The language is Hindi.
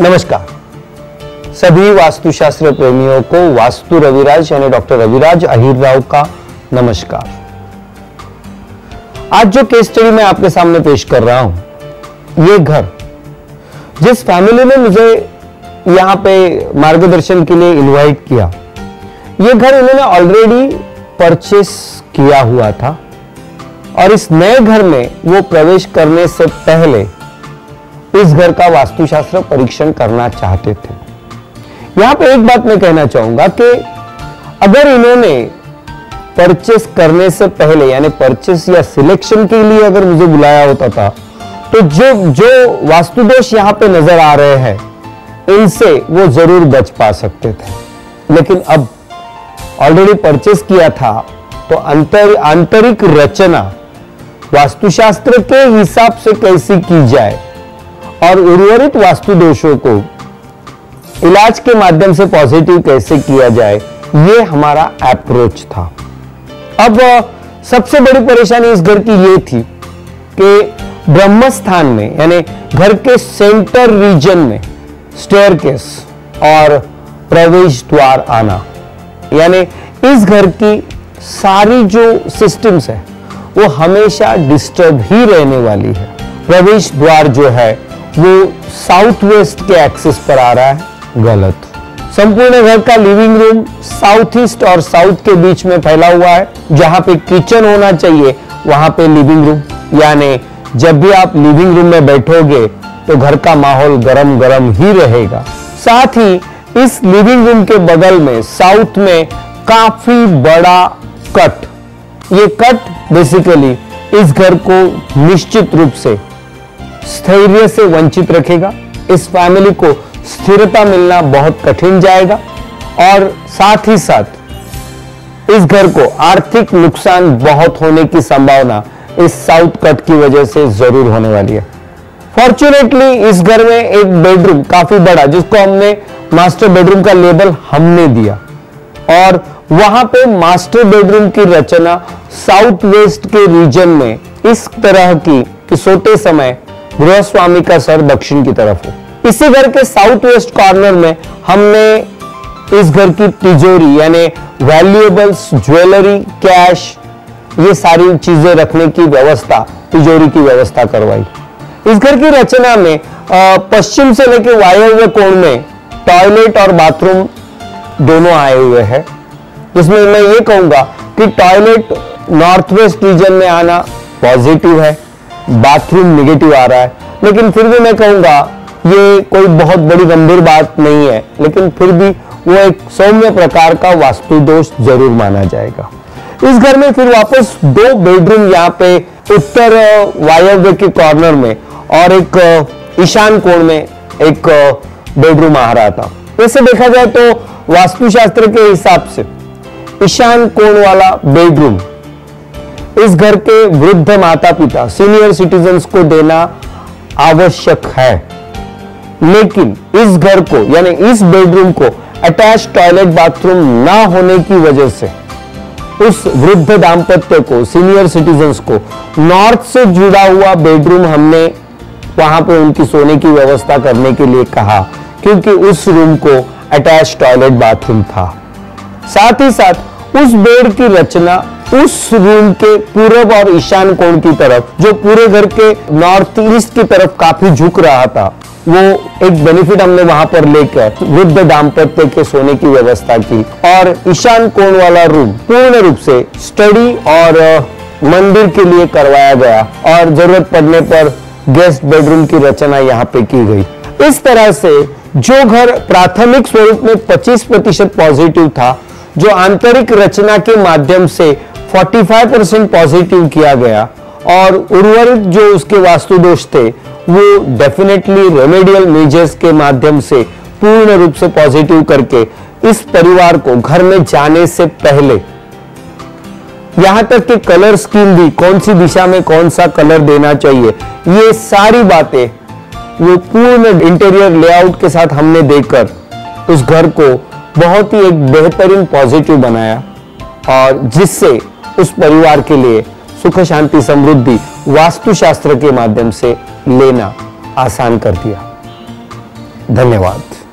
नमस्कार सभी वास्तुशास्त्र प्रेमियों को वास्तु रविराज यानी डॉक्टर रविराज अहिर राव का नमस्कार। आज जो केस स्टडी मैं आपके सामने पेश कर रहा हूं, ये घर जिस फैमिली ने मुझे यहां पे मार्गदर्शन के लिए इनवाइट किया, ये घर इन्होंने ऑलरेडी परचेस किया हुआ था और इस नए घर में वो प्रवेश करने से पहले इस घर का वास्तुशास्त्र परीक्षण करना चाहते थे। यहां पे एक बात मैं कहना चाहूंगा कि अगर इन्होंने परचेस करने से पहले यानी परचेस या सिलेक्शन के लिए अगर मुझे बुलाया होता था, तो जो वास्तु दोष यहां पे नजर आ रहे हैं, इनसे वो जरूर बच पा सकते थे। लेकिन अब ऑलरेडी परचेस किया था तो आंतरिक रचना वास्तुशास्त्र के हिसाब से कैसी की जाए और उर्वरित वास्तु दोषों को इलाज के माध्यम से पॉजिटिव कैसे किया जाए, ये हमारा अप्रोच था। अब सबसे बड़ी परेशानी इस घर की ये थी कि ब्रह्मस्थान में यानी घर के सेंटर रीजन में स्टेयरकेस और प्रवेश द्वार आना, यानी इस घर की सारी जो सिस्टम्स है वो हमेशा डिस्टर्ब ही रहने वाली है। प्रवेश द्वार जो है वो साउथ वेस्ट के एक्सिस पर आ रहा है, गलत। संपूर्ण घर का लिविंग रूम साउथ ईस्ट और साउथ के बीच में फैला हुआ है। जहां पे किचन होना चाहिए वहां पे लिविंग रूम, यानी जब भी आप लिविंग रूम में बैठोगे तो घर का माहौल गरम गरम ही रहेगा। साथ ही इस लिविंग रूम के बगल में साउथ में काफी बड़ा कट, ये कट बेसिकली इस घर को निश्चित रूप से स्थैर्य से वंचित रखेगा। इस फैमिली को स्थिरता मिलना बहुत कठिन जाएगा और साथ ही साथ इस घर को आर्थिक नुकसान बहुत होने की संभावना इस साउथ कट की वजह से जरूर होने वाली है। फॉर्चुनेटली इस घर में एक बेडरूम काफी बड़ा, जिसको हमने मास्टर बेडरूम का लेबल हमने दिया, और वहां पे मास्टर बेडरूम की रचना साउथ वेस्ट के रीजन में इस तरह की कि सोते समय गृहस्वामी का सर दक्षिण की तरफ हो। इसी घर के साउथ वेस्ट कॉर्नर में हमने इस घर की तिजोरी यानी वैल्यूएबल्स, ज्वेलरी, कैश, ये सारी चीजें रखने की व्यवस्था, तिजोरी की व्यवस्था करवाई। इस घर की रचना में पश्चिम से लेकर वायव्य कोण में टॉयलेट और बाथरूम दोनों आए हुए हैं, जिसमें मैं ये कहूंगा कि टॉयलेट नॉर्थ वेस्ट रीजन में आना पॉजिटिव है, बाथरूम नेगेटिव आ रहा है। लेकिन फिर भी मैं कहूंगा ये कोई बहुत बड़ी गंभीर बात नहीं है, लेकिन फिर भी वो एक सौम्य प्रकार का वास्तु दोष जरूर माना जाएगा। इस घर में फिर वापस दो बेडरूम यहाँ पे उत्तर वायव्य के कॉर्नर में और एक ईशान कोण में एक बेडरूम आ रहा था। वैसे देखा जाए तो वास्तुशास्त्र के हिसाब से ईशान कोण वाला बेडरूम इस घर के वृद्ध माता पिता, सीनियर सिटीजन्स को देना आवश्यक है। लेकिन इस घर को यानी इस बेडरूम को अटैच टॉयलेट बाथरूम ना होने की वजह से उस वृद्ध दाम्पत्य को, सीनियर सिटीजन्स को, नॉर्थ से जुड़ा हुआ बेडरूम हमने वहां पे उनकी सोने की व्यवस्था करने के लिए कहा, क्योंकि उस रूम को अटैच टॉयलेट बाथरूम था। साथ ही साथ उस बेड की रचना उस रूम के पूर्व और ईशान कोण की तरफ, जो पूरे घर के नॉर्थ ईस्ट की तरफ काफी झुक रहा था, वो एक बेनिफिट हमने वहां पर लेकर वृद्ध दाम्पत्य के सोने की व्यवस्था की। और ईशान कोण वाला रूम पूर्ण रूप से स्टडी और मंदिर के लिए करवाया गया और जरूरत पड़ने पर गेस्ट बेडरूम की रचना यहाँ पे की गई। इस तरह से जो घर प्राथमिक स्वरूप में 25% पॉजिटिव था, जो आंतरिक रचना के माध्यम से 45% पॉजिटिव किया गया, और उर्वरित जो उसके वास्तु दोष थे वो डेफिनेटली रेमेडियल मेजर्स के माध्यम से पूर्ण रूप से पॉजिटिव करके इस परिवार को घर में जाने से पहले, यहां तक कि कलर स्कीम भी, कौन सी दिशा में कौन सा कलर देना चाहिए, ये सारी बातें वो पूर्ण इंटीरियर लेआउट के साथ हमने देखकर उस घर को बहुत ही एक बेहतरीन पॉजिटिव बनाया, और जिससे उस परिवार के लिए सुख शांति समृद्धि वास्तुशास्त्र के माध्यम से लेना आसान कर दिया। धन्यवाद।